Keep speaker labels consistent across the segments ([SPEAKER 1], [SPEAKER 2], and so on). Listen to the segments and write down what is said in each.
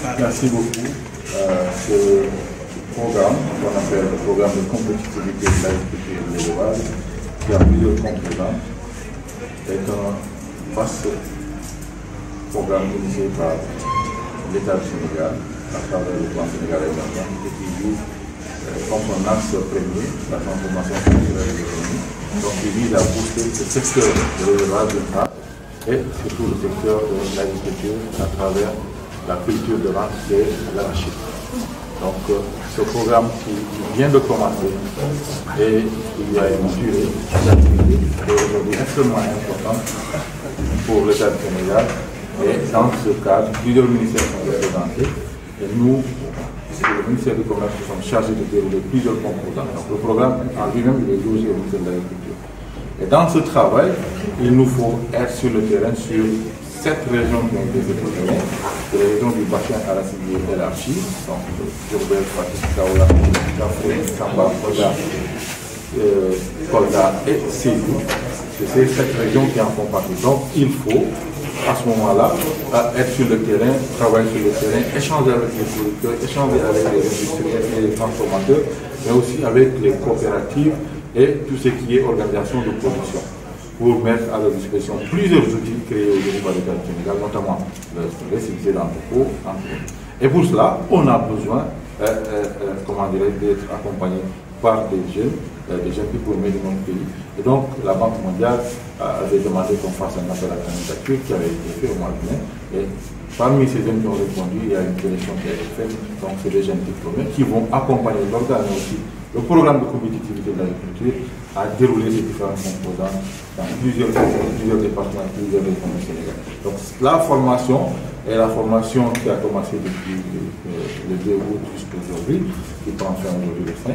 [SPEAKER 1] Merci beaucoup. Ce programme, qu'on appelle le programme de compétitivité de l'agriculture et de l'élevage, qui a plusieurs composants, est un vaste programme initié par l'État du Sénégal, à travers le plan Sénégal émergent, et qui vise, comme son axe premier, la transformation culturelle et économique. Donc, il vise à booster le secteur de l'élevage et surtout le secteur de l'agriculture à travers la culture de rente et l'arachide. Donc, ce programme qui vient de commencer et il y a une durée d'activité qui est aujourd'hui extrêmement importante pour l'État du Sénégal. Et dans ce cadre, plusieurs ministères sont représentés et nous, c'est le ministère du Commerce qui sommes chargés de dérouler plusieurs composants. Donc, le programme en lui-même est logé au ministère de l'Agriculture. Et dans ce travail, il nous faut être sur le terrain sur 7 régions qui ont été sélectionnées, les régions du bassin arachidier élargi, donc Diourbel, Fatick, Kaolack, Kaffrine, Tamba, Kolda et Sédhiou. C'est ces 7 régions qui en font partie. Donc il faut, à ce moment-là, être sur le terrain, travailler sur le terrain, échanger avec les producteurs, échanger avec les industriels et les transformateurs, mais aussi avec les coopératives et tout ce qui est organisation de production, pour mettre à leur disposition plusieurs outils créés au niveau de l'État du Sénégal, notamment le récépissé d'entrepôt. Et pour cela, on a besoin d'être accompagné par des jeunes qui promettent de notre pays. Et donc, la Banque mondiale avait demandé qu'on fasse un appel à candidature qui avait été fait au mois de mai. Et parmi ces jeunes qui ont répondu, il y a une sélection qui a été faite. Donc, c'est des jeunes diplômés qui vont accompagner l'organe aussi le programme de compétitivité de l'agriculture a déroulé ces différents composants dans plusieurs départements, plusieurs régions du Sénégal. Donc la formation est la formation qui a commencé depuis le 2 août jusqu'aujourd'hui, qui prend fin aujourd'hui le 5,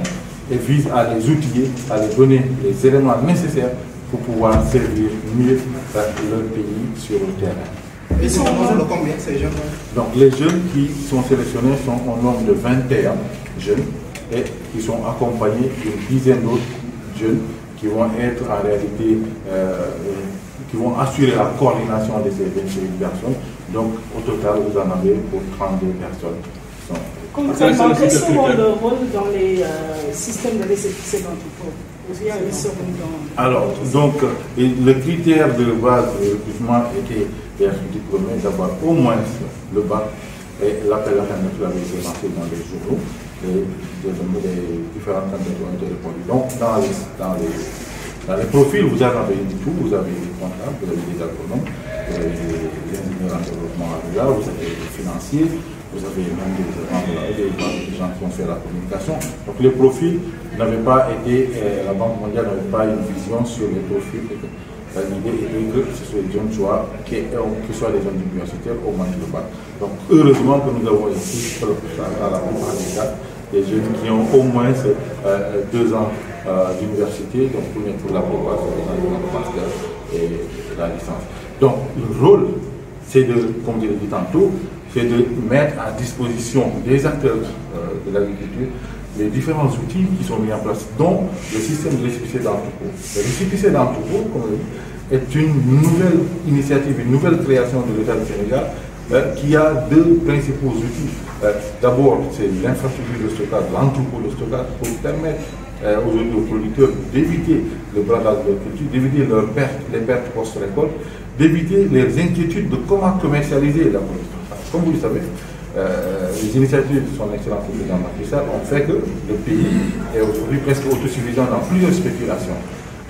[SPEAKER 1] et vise à les outiller, à les donner les éléments nécessaires pour pouvoir servir mieux leur pays sur le terrain.
[SPEAKER 2] Et c'est au nombre de combien ces jeunes?
[SPEAKER 1] Donc les jeunes qui sont sélectionnés sont au nombre de 21 jeunes, et qui sont accompagnés d'une dizaine d'autres jeunes qui vont être en réalité, qui vont assurer la coordination de ces 21 personnes. Donc au total, vous en avez pour 32 personnes.
[SPEAKER 3] Concrètement, quels sont leurs rôles dans les systèmes de récépissé d'entrepôt?
[SPEAKER 1] Alors, donc, le critère de base de recrutement était d'être diplômé, d'avoir au moins le bac, et l'appel à candidature avait été lancé dans les journaux. Les différentes candidatures ont été répondues. Donc, dans les profils, vous en avez du tout. Vous avez des comptables, vous avez des agronomes, vous avez des ingénieurs en développement rural, vous avez des financiers, vous avez même des gens qui ont fait la communication. Donc, les profils n'avaient pas été, la Banque mondiale n'avait pas une vision sur les profils. L'idée était que ce soit des jeunes qui soient des jeunes universitaires au moins de bac. Donc, heureusement que nous avons ici, à la plupart des cas, des jeunes qui ont au moins 2 ans d'université, donc pour la plupart, c'est des master et la licence. Donc, le rôle, c'est de, comme je l'ai dit tantôt, c'est de mettre à disposition des acteurs de l'agriculture les différents outils qui sont mis en place, dont le système de récépissé d'entrepôt. Le récépissé d'entrepôt, comme on dit, est une nouvelle initiative, une nouvelle création de l'État du Sénégal qui a 2 principaux outils. D'abord, c'est l'infrastructure de stockage, l'entrepôt de stockage, pour permettre aujourd'hui aux producteurs d'éviter le bradage de leur culture, d'éviter les pertes post-récolte, d'éviter les inquiétudes de comment commercialiser la production. Comme vous le savez, les initiatives de son excellence président Macky Sall ont fait que le pays est aujourd'hui presque autosuffisant dans plusieurs spéculations.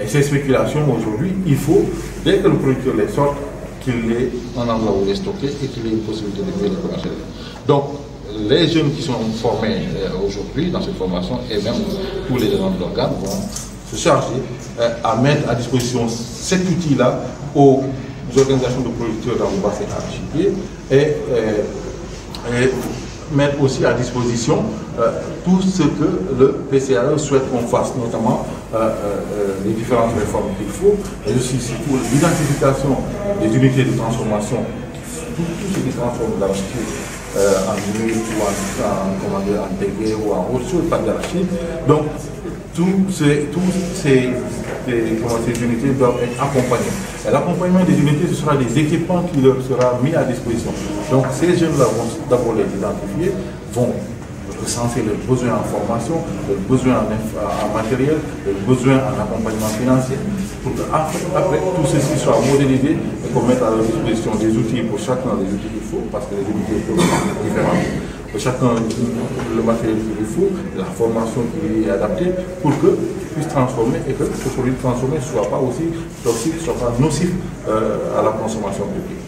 [SPEAKER 1] Et ces spéculations, aujourd'hui, il faut, dès que le producteur les sort, qu'il ait un endroit où les stocker et qu'il ait une possibilité de mieux les commercialiser. Donc, les jeunes qui sont formés aujourd'hui dans cette formation, et même tous les agents de l'organe, vont se charger à mettre à disposition cet outil-là aux organisations de producteurs dans le bassin arachidier et mettre aussi à disposition tout ce que le PCAE souhaite qu'on fasse, notamment les différentes réformes qu'il faut, mais aussi surtout l'identification des unités de transformation, tout ce qui transforme l'arachide en huile ou en dégué ou en autre chose, pas d'arachide. Donc, toutes ces unités doivent être accompagnées. Et l'accompagnement des unités, ce sera des équipements qui leur sera mis à disposition. Donc ces jeunes-là vont d'abord les identifier, vont recenser leurs besoins en formation, leurs besoins en matériel, leurs besoins en accompagnement financier, pour qu'après tout ceci soit modélisé et qu'on mette à leur disposition des outils pour chacun des outils qu'il faut, parce que les unités sont différentes. Pour chacun le matériel qu'il faut, la formation qui est adaptée pour que puisse transformer et que ce produit transformé ne soit pas aussi toxique, ne soit pas nocif à la consommation publique.